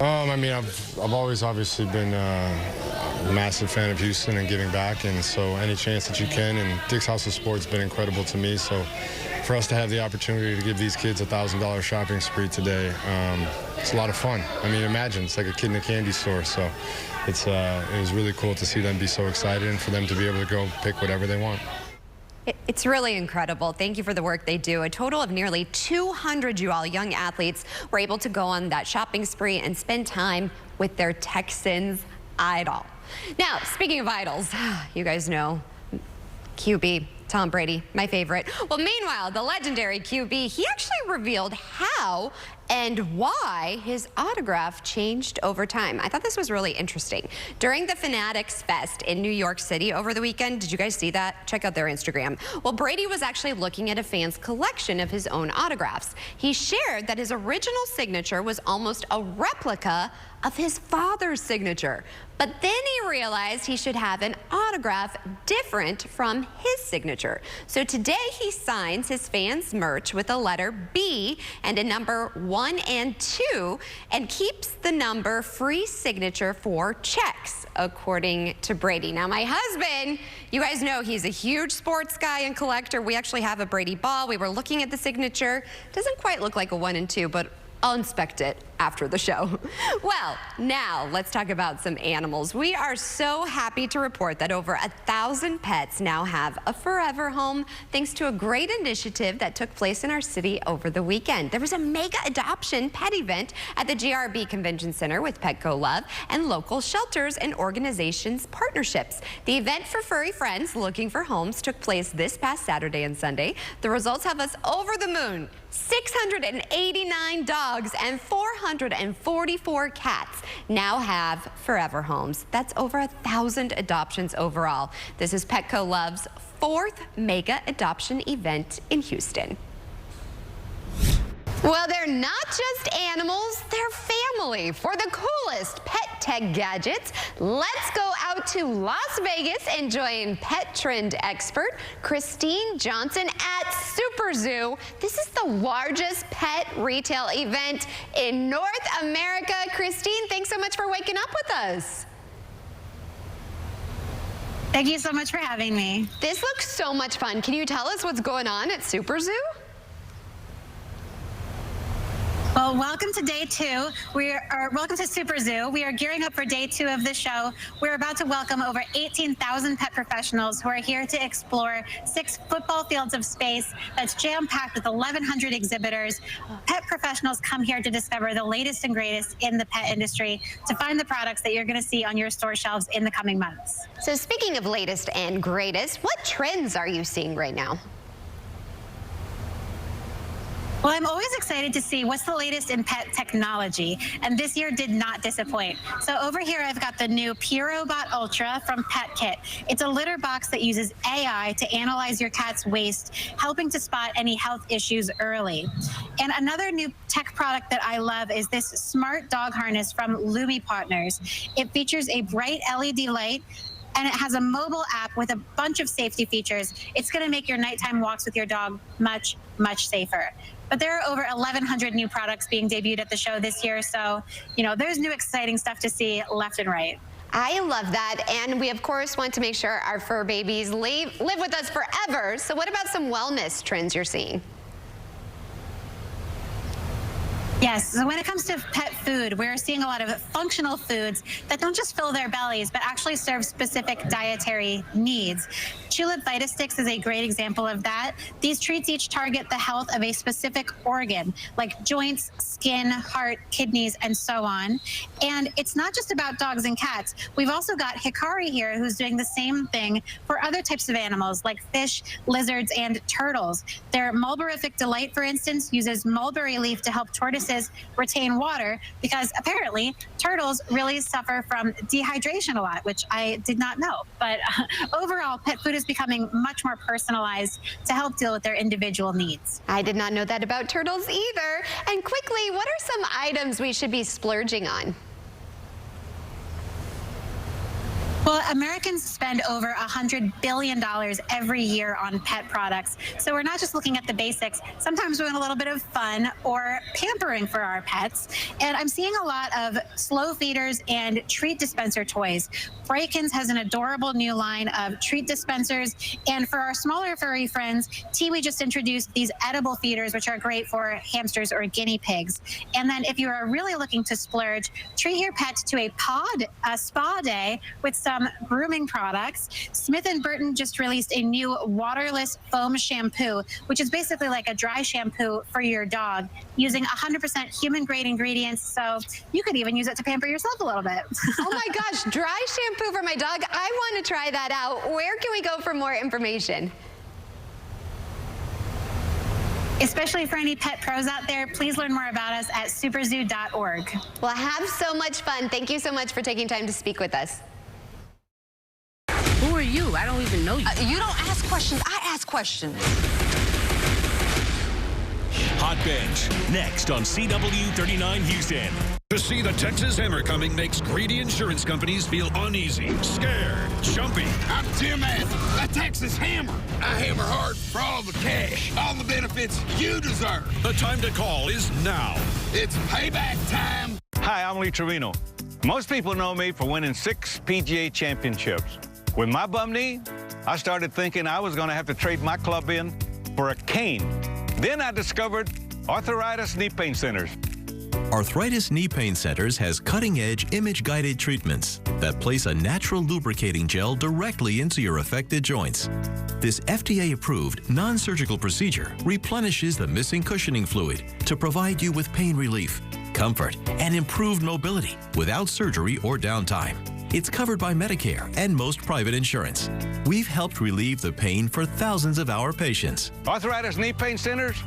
I mean, I've always obviously been a massive fan of Houston and giving back, and so any chance that you can, and Dick's House of Sports has been incredible to me, so for us to have the opportunity to give these kids a $1,000 shopping spree today, it's a lot of fun. I mean, imagine, it's like a kid in a candy store, so it was really cool to see them be so excited and for them to be able to go pick whatever they want. It's really incredible. Thank you for the work they do. A total of nearly 200 young athletes were able to go on that shopping spree and spend time with their Texans idol. Now, speaking of idols, you guys know QB, Tom Brady, my favorite. Well, meanwhile, the legendary QB, he actually revealed how and why his autograph changed over time. I thought this was really interesting. During the Fanatics Fest in New York City over the weekend, did you guys see that? Check out their Instagram. Well, Brady was actually looking at a fan's collection of his own autographs. He shared that his original signature was almost a replica of his father's signature. But then he realized he should have an autograph different from his signature. So today he signs his fans' merch with a letter B and a number 1 and 2 and keeps the number free signature for checks, according to Brady. Now, my husband, you guys know he's a huge sports guy and collector. We actually have a Brady ball. We were looking at the signature. Doesn't quite look like a 1 and 2, but I'll inspect it after the show. Well, now let's talk about some animals. We are so happy to report that over 1,000 pets now have a forever home thanks to a great initiative that took place in our city over the weekend. There was a mega adoption pet event at the GRB Convention Center with Petco Love and local shelters and organizations partnerships. The event for furry friends looking for homes took place this past Saturday and Sunday. The results have us over the moon. 689 dogs and 444 cats now have forever homes. That's over 1,000 adoptions overall. This is Petco Love's 4th mega adoption event in Houston. Well, they're not just animals, they're family. For the coolest pet tech gadgets, let's go out to Las Vegas and join pet trend expert Christine Johnson at Super Zoo. This is the largest pet retail event in North America. Christine, thanks so much for waking up with us. Thank you so much for having me. This looks so much fun. Can you tell us what's going on at Super Zoo? Well, welcome to day 2. Welcome to Super Zoo. We are gearing up for day 2 of the show. We're about to welcome over 18,000 pet professionals who are here to explore 6 football fields of space that's jam-packed with 1,100 exhibitors. Pet professionals come here to discover the latest and greatest in the pet industry to find the products that you're going to see on your store shelves in the coming months. So speaking of latest and greatest, what trends are you seeing right now? Well, I'm always excited to see what's the latest in pet technology, and this year did not disappoint. So over here, I've got the new PuroBot Ultra from PetKit. It's a litter box that uses AI to analyze your cat's waste, helping to spot any health issues early. And another new tech product that I love is this smart dog harness from Lumi Partners. It features a bright LED light, and it has a mobile app with a bunch of safety features. It's going to make your nighttime walks with your dog much, much safer. But there are over 1,100 new products being debuted at the show this year, so, you know, there's new exciting stuff to see left and right. I love that, and we, of course, want to make sure our fur babies live with us forever. So what about some wellness trends you're seeing? Yes, so when it comes to pet food. We're seeing a lot of functional foods that don't just fill their bellies, but actually serve specific dietary needs. Tulip Vitasticks is a great example of that. These treats each target the health of a specific organ, like joints, skin, heart, kidneys, and so on. And it's not just about dogs and cats. We've also got Hikari here, who's doing the same thing for other types of animals, like fish, lizards, and turtles. Their Mulberrific Delight, for instance, uses mulberry leaf to help tortoises retain water, because apparently turtles really suffer from dehydration a lot, which I did not know. But overall, pet food is becoming much more personalized to help deal with their individual needs. I did not know that about turtles either. And quickly, what are some items we should be splurging on? Well, Americans spend over $100 billion every year on pet products. So we're not just looking at the basics. Sometimes we want a little bit of fun or pampering for our pets. And I'm seeing a lot of slow feeders and treat dispenser toys. Brakens has an adorable new line of treat dispensers. And for our smaller furry friends, Tiwi just introduced these edible feeders, which are great for hamsters or guinea pigs. And then if you are really looking to splurge, treat your pet to a spa day with some grooming products. Smith & Burton just released a new waterless foam shampoo, which is basically like a dry shampoo for your dog, using 100% human-grade ingredients, so you could even use it to pamper yourself a little bit. Oh my gosh, dry shampoo for my dog. I want to try that out. Where can we go for more information? Especially for any pet pros out there, please learn more about us at superzoo.org. Well, have so much fun. Thank you so much for taking time to speak with us. Who are you? I don't even know you. You don't ask questions. I ask questions. Hot Bench, next on CW39 Houston. To see the Texas Hammer coming makes greedy insurance companies feel uneasy, scared, jumpy. I'm Tim Adams, the Texas Hammer. I hammer hard for all the cash, all the benefits you deserve. The time to call is now. It's payback time. Hi, I'm Lee Trevino. Most people know me for winning 6 PGA championships. With my bum knee, I started thinking I was going to have to trade my club in for a cane. Then I discovered Arthritis Knee Pain Centers. Arthritis Knee Pain Centers has cutting-edge image-guided treatments that place a natural lubricating gel directly into your affected joints. This FDA-approved, non-surgical procedure replenishes the missing cushioning fluid to provide you with pain relief, comfort, and improved mobility without surgery or downtime. It's covered by Medicare and most private insurance. We've helped relieve the pain for thousands of our patients. Arthritis Knee Pain Centers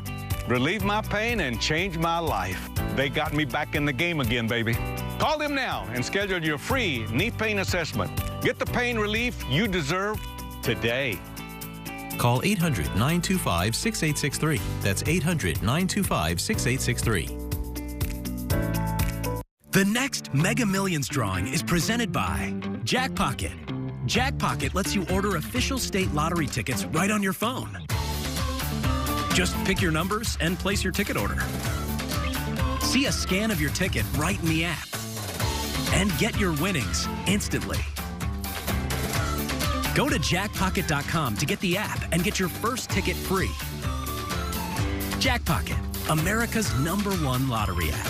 relieve my pain and change my life. They got me back in the game again, baby. Call them now and schedule your free knee pain assessment. Get the pain relief you deserve today. Call 800-925-6863. That's 800-925-6863. The next Mega Millions drawing is presented by Jackpocket. Jackpocket lets you order official state lottery tickets right on your phone. Just pick your numbers and place your ticket order. See a scan of your ticket right in the app. And get your winnings instantly. Go to jackpocket.com to get the app and get your first ticket free. Jackpocket, America's #1 lottery app.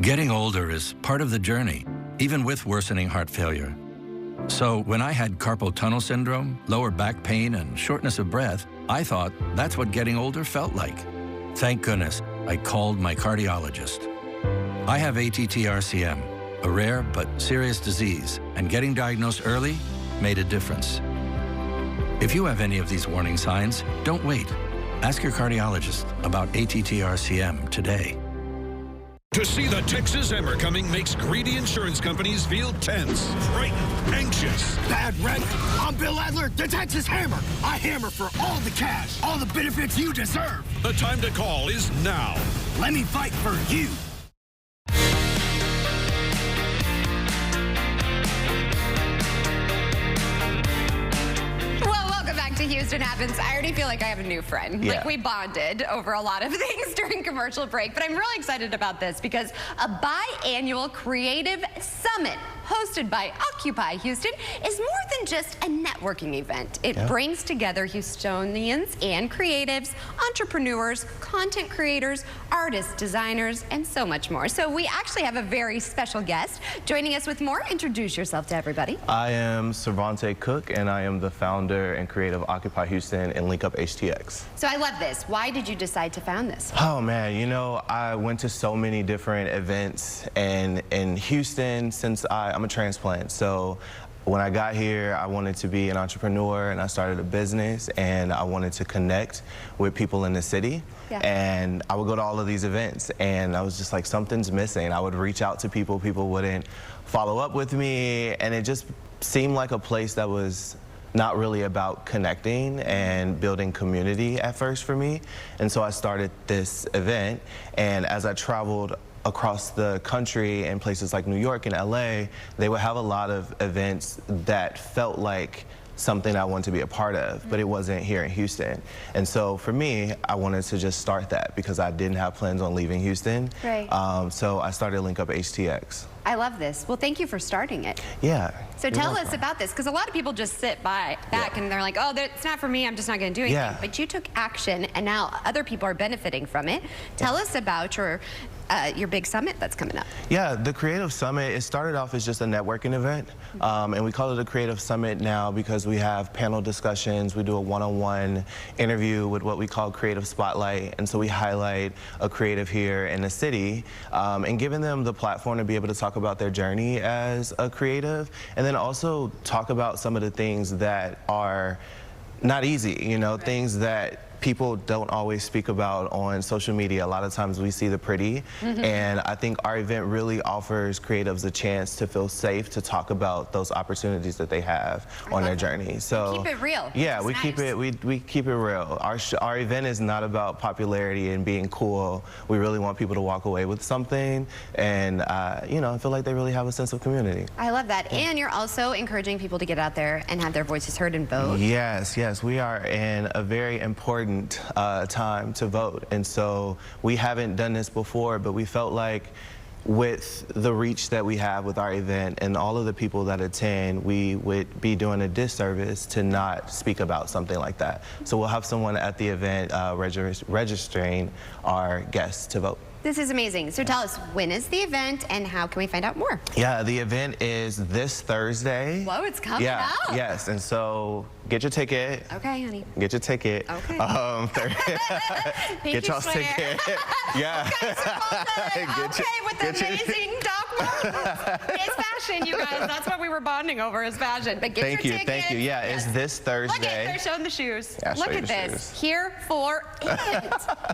Getting older is part of the journey, even with worsening heart failure. So when I had carpal tunnel syndrome, lower back pain, and shortness of breath, I thought that's what getting older felt like. Thank goodness I called my cardiologist. I have ATTR-CM, a rare but serious disease, and getting diagnosed early made a difference. If you have any of these warning signs, don't wait. Ask your cardiologist about ATTR-CM today. To see the Texas Hammer coming makes greedy insurance companies feel tense, frightened, anxious. Bad Red, I'm Bill Adler, the Texas Hammer. I hammer for all the cash, all the benefits you deserve. The time to call is now. Let me fight for you. To Houston Happens. I already feel like I have a new friend. Yeah. Like, we bonded over a lot of things during commercial break, but I'm really excited about this because a biannual creative summit hosted by Occupy Houston, is more than just a networking event. It brings together Houstonians and creatives, entrepreneurs, content creators, artists, designers, and so much more. So we actually have a very special guest joining us with more. Introduce yourself to everybody. I am Cervante Cook, and I am the founder and creator of Occupy Houston and Link Up HTX. So I love this. Why did you decide to found this? Oh man, you know, I went to so many different events, and in Houston, since I'm a transplant, so when I got here, I wanted to be an entrepreneur, and I started a business, and I wanted to connect with people in the city. And I would go to all of these events, and I was just like, something's missing. I would reach out to people, people wouldn't follow up with me, and it just seemed like a place that was not really about connecting and building community at first for me. And so I started this event, and as I traveled across the country in places like New York and LA, they would have a lot of events that felt like something I wanted to be a part of, but it wasn't here in Houston. And so for me, I wanted to just start that because I didn't have plans on leaving Houston. Right. So I started Link Up HTX. I love this. Well, thank you for starting it. Yeah. So tell us about this, because a lot of people just sit back and they're like, oh, it's not for me, I'm just not going to do anything. Yeah. But you took action, and now other people are benefiting from it. Tell us about your big summit that's coming up. Yeah, the Creative Summit, it started off as just a networking event, and we call it a Creative Summit now because we have panel discussions, we do a one-on-one interview with what we call Creative Spotlight, and so we highlight a creative here in the city, and giving them the platform to be able to talk about their journey as a creative, and then also talk about some of the things that are not easy, you know, things that people don't always speak about on social media. A lot of times we see the pretty, and I think our event really offers creatives a chance to feel safe to talk about those opportunities that they have on their journey. So keep it real. Yeah, we keep it we keep it real. Our event is not about popularity and being cool. We really want people to walk away with something, and you know, I feel like they really have a sense of community. I love that. And you're also encouraging people to get out there and have their voices heard and vote. Yes, yes, we are in a very important time to vote, and so we haven't done this before, but we felt like with the reach that we have with our event and all of the people that attend, we would be doing a disservice to not speak about something like that. So we'll have someone at the event registering our guests to vote. This is amazing. So tell us, when is the event and how can we find out more? Yeah, the event is this Thursday. Whoa, it's coming up. Yes, and so get your ticket. Okay, honey. Get your ticket. Okay. Get y'all's ticket. Yeah. With the amazing Doc Martens. It's fashion, you guys. That's what we were bonding over, is fashion. But get your ticket. Thank you. Yeah, it's this Thursday. Look at, they're showing the shoes. Yeah, look at this. Here for it.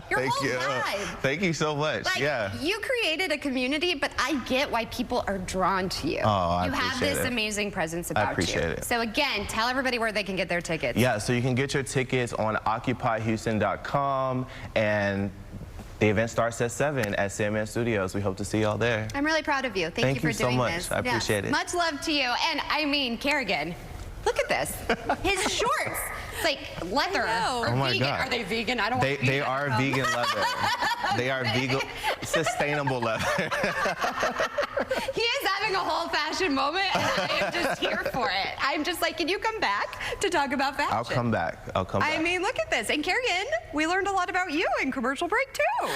Your whole vibe. Thank you so much. Like, you created a community, but I get why people are drawn to you. Oh, I You have this amazing presence about you. I appreciate it. So again, tell everybody where they can get their tickets. Yeah, so you can get your tickets on occupyhouston.com, and the event starts at 7 at Sandman Studios. We hope to see y'all there. I'm really proud of you. Thank you for so doing much. this. I appreciate it. Much love to you. And I mean, Kerrigan, look at this. His shorts. It's like leather or Oh my vegan. God. Are they vegan? I don't want vegan. They are vegan leather. They are vegan, sustainable leather. He is having a whole fashion moment, and I am just here for it. I'm just like, can you come back to talk about fashion? I'll come back. I'll come back. I mean, look at this. And Kerrigan, we learned a lot about you in commercial break, too.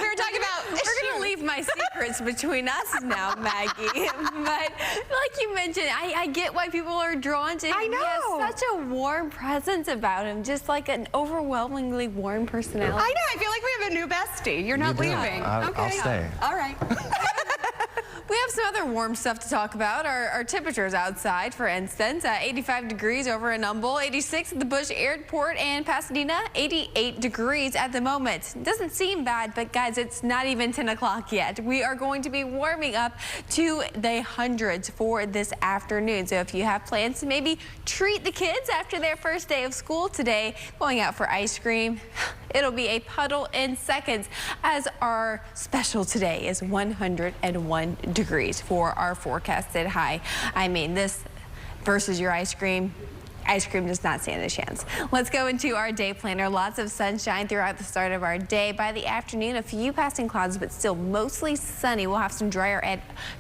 We were talking about... We're going to leave my secrets between us now, Maggie. But like you mentioned, I get why people are drawn to him. I know. He has such a warm presence about him, just like an overwhelmingly warm personality. I know. I feel like we have a new bestie. You're not leaving. I'll stay. All right. We have some other warm stuff to talk about. Our temperatures outside, for instance, 85 degrees over in Humboldt, 86 at the Bush Airport and Pasadena, 88 degrees at the moment. Doesn't seem bad, but guys, it's not even 10 o'clock yet. We are going to be warming up to the hundreds for this afternoon. So if you have plans to maybe treat the kids after their first day of school today, going out for ice cream, it'll be a puddle in seconds, as our special today is 101 degrees for our forecasted high. I mean, this versus your ice cream, Ice cream does not stand a chance. Let's go into our day planner. Lots of sunshine throughout the start of our day. By the afternoon, a few passing clouds, but still mostly sunny. We'll have some drier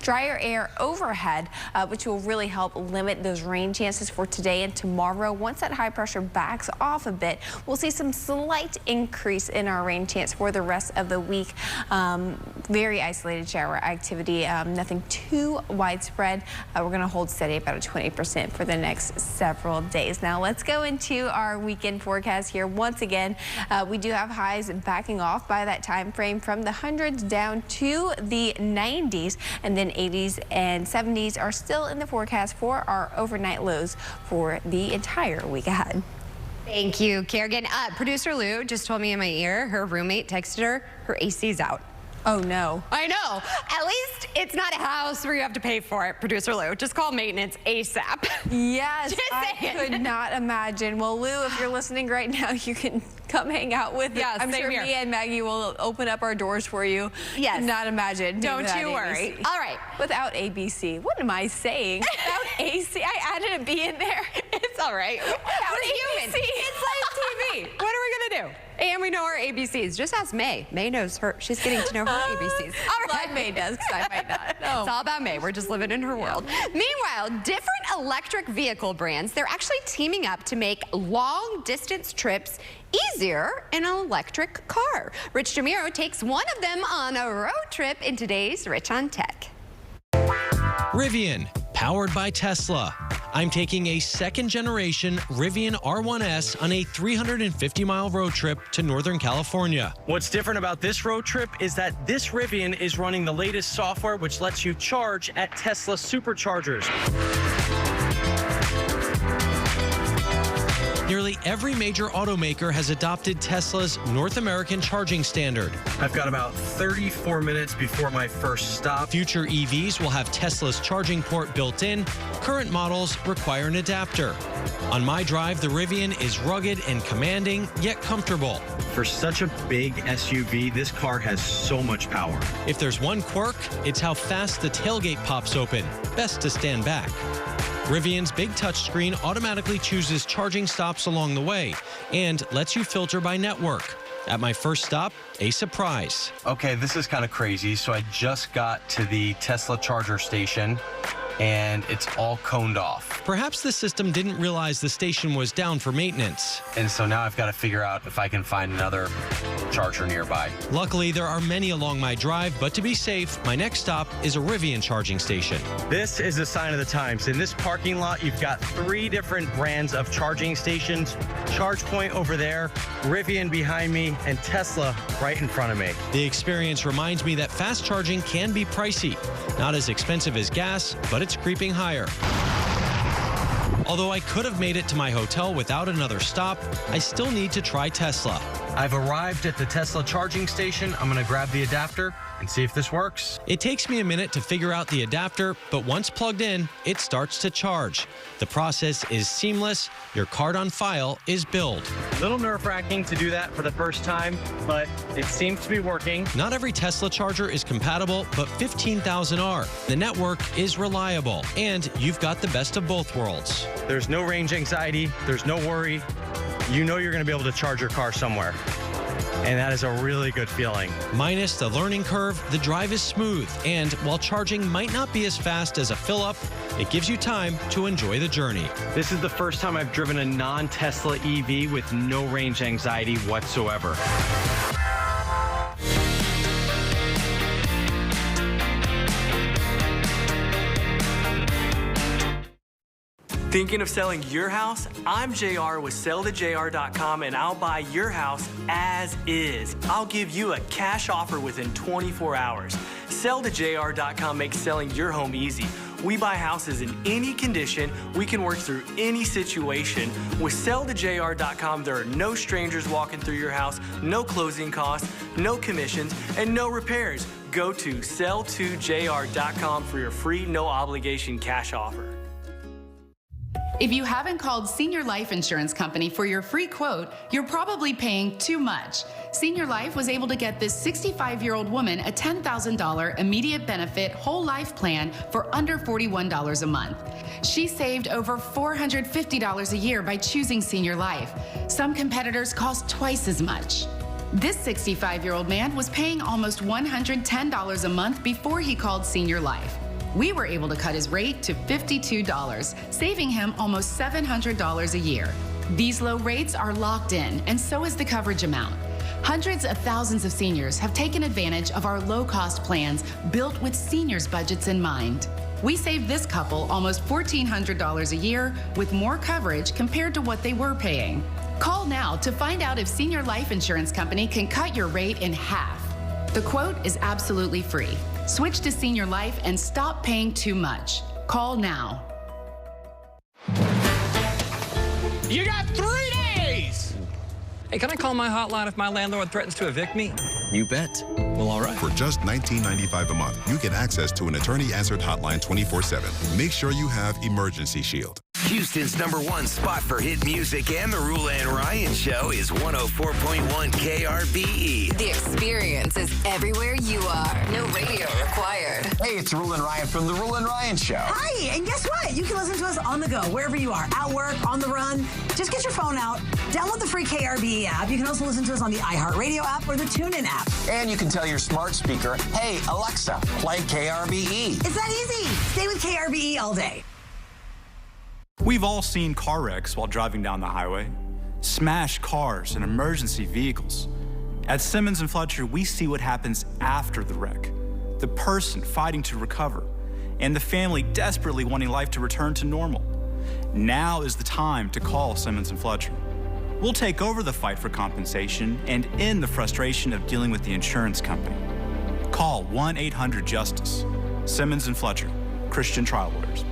air overhead, which will really help limit those rain chances for today and tomorrow. Once that high pressure backs off a bit, we'll see some slight increase in our rain chance for the rest of the week. Very isolated shower activity, nothing too widespread. We're going to hold steady about a 20% for the next several days. Now let's go into our weekend forecast here. Once again, we do have highs backing off by that time frame from the hundreds down to the 90s, and then 80s and 70s are still in the forecast for our overnight lows for the entire week ahead. Thank you, Kerrigan. Producer Lou just told me in my ear, her roommate texted her AC's out. Oh, no. I know. At least it's not a house where you have to pay for it, Producer Lou. Just call maintenance ASAP. Yes, I could not imagine. Well, Lou, if you're listening right now, you can come hang out with us. Yes, I'm sure me and Maggie will open up our doors for you. Yes. Not imagine. Don't you worry. All right. Without ABC. What am I saying? Without AC. I added a B in there. It's all right. We're human. It's live TV. What are we going to do? And we know our ABCs. Just ask May. May knows her. She's getting to know her ABCs. All right. May does, because I might not know. It's all about May. We're just living in her world. Meanwhile, different electric vehicle brands, they're actually teaming up to make long-distance trips easier in an electric car. Rich DeMiro takes one of them on a road trip in today's Rich on Tech. Rivian, powered by Tesla. I'm taking a second-generation Rivian R1S on a 350-mile road trip to Northern California. What's different about this road trip is that this Rivian is running the latest software, which lets you charge at Tesla superchargers. Nearly every major automaker has adopted Tesla's North American charging standard. I've got about 34 minutes before my first stop. Future EVs will have Tesla's charging port built in. Current models require an adapter. On my drive, the Rivian is rugged and commanding, yet comfortable. For such a big SUV, this car has so much power. If there's one quirk, it's how fast the tailgate pops open. Best to stand back. Rivian's big touchscreen automatically chooses charging stops along the way and lets you filter by network. At my first stop, a surprise. Okay, this is kind of crazy. So I just got to the Tesla charger station and it's all coned off. Perhaps the system didn't realize the station was down for maintenance. And so now I've got to figure out if I can find another charger nearby. Luckily, there are many along my drive, but to be safe, my next stop is a Rivian charging station. This is a sign of the times. In this parking lot, you've got 3 different brands of charging stations. ChargePoint over there, Rivian behind me, and Tesla right in front of me. The experience reminds me that fast charging can be pricey. Not as expensive as gas, but it's creeping higher. Although I could have made it to my hotel without another stop, I still need to try Tesla. I've arrived at the Tesla charging station. I'm going to grab the adapter and see if this works. It takes me a minute to figure out the adapter, but once plugged in, it starts to charge. The process is seamless. Your card on file is billed. A little nerve-wracking to do that for the first time, but it seems to be working. Not every Tesla charger is compatible, but 15,000 are. The network is reliable, and you've got the best of both worlds. There's no range anxiety. There's no worry. You know you're going to be able to charge your car somewhere. And that is a really good feeling. Minus the learning curve, the drive is smooth. And while charging might not be as fast as a fill-up, it gives you time to enjoy the journey. This is the first time I've driven a non-Tesla EV with no range anxiety whatsoever. Thinking of selling your house? I'm JR with selltojr.com and I'll buy your house as is. I'll give you a cash offer within 24 hours. Selltojr.com makes selling your home easy. We buy houses in any condition. We can work through any situation. With selltojr.com, there are no strangers walking through your house, no closing costs, no commissions, and no repairs. Go to sell2jr.com for your free, no obligation cash offer. If you haven't called Senior Life Insurance Company for your free quote, you're probably paying too much. Senior Life was able to get this 65-year-old woman a $10,000 immediate benefit whole life plan for under $41 a month. She saved over $450 a year by choosing Senior Life. Some competitors cost twice as much. This 65-year-old man was paying almost $110 a month before he called Senior Life. We were able to cut his rate to $52, saving him almost $700 a year. These low rates are locked in, and so is the coverage amount. Hundreds of thousands of seniors have taken advantage of our low-cost plans built with seniors' budgets in mind. We saved this couple almost $1,400 a year with more coverage compared to what they were paying. Call now to find out if Senior Life Insurance Company can cut your rate in half. The quote is absolutely free. Switch to Senior Life and stop paying too much. Call now. You got 3 days! Hey, can I call my hotline if my landlord threatens to evict me? You bet. Well, all right. For just $19.95 a month, you get access to an attorney-answered hotline 24/7. Make sure you have Emergency Shield. Houston's #1 spot for hit music and the Rule and Ryan Show is 104.1 KRBE. The experience is everywhere you are. No radio required. Hey, it's Rule and Ryan from the Rule and Ryan Show. Hi, and guess what? You can listen to us on the go, wherever you are, at work, on the run. Just get your phone out, download the free KRBE app. You can also listen to us on the iHeartRadio app or the TuneIn app. And you can tell your smart speaker, hey, Alexa, play KRBE. It's that easy. Stay with KRBE all day. We've all seen car wrecks while driving down the highway, smashed cars and emergency vehicles. At Simmons & Fletcher, we see what happens after the wreck, the person fighting to recover, and the family desperately wanting life to return to normal. Now is the time to call Simmons & Fletcher. We'll take over the fight for compensation and end the frustration of dealing with the insurance company. Call 1-800-JUSTICE. Simmons & Fletcher, Christian Trial Lawyers.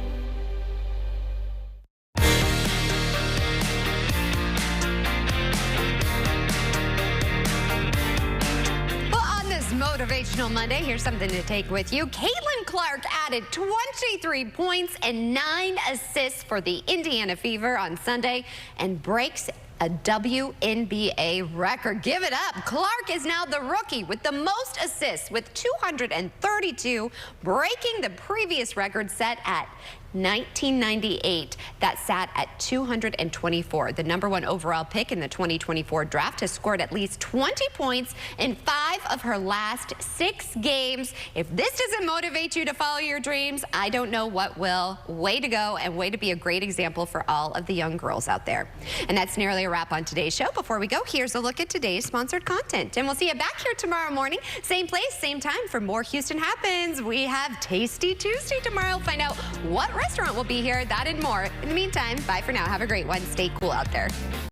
Motivational Monday. Here's something to take with you. Caitlin Clark added 23 points and 9 assists for the Indiana Fever on Sunday and breaks a WNBA record. Give it up. Clark is now the rookie with the most assists with 232, breaking the previous record set at 1998 that sat at 224. The #1 overall pick in the 2024 draft has scored at least 20 points in 5 of her last 6 games. If this doesn't motivate you to follow your dreams, I don't know what will. Way to go, and way to be a great example for all of the young girls out there. And that's nearly a wrap on today's show. Before we go, here's a look at today's sponsored content. And we'll see you back here tomorrow morning, same place, same time for more Houston Happens. We have Tasty Tuesday tomorrow. Find out what restaurant will be here, that and more. In the meantime, bye for now. Have a great one. Stay cool out there.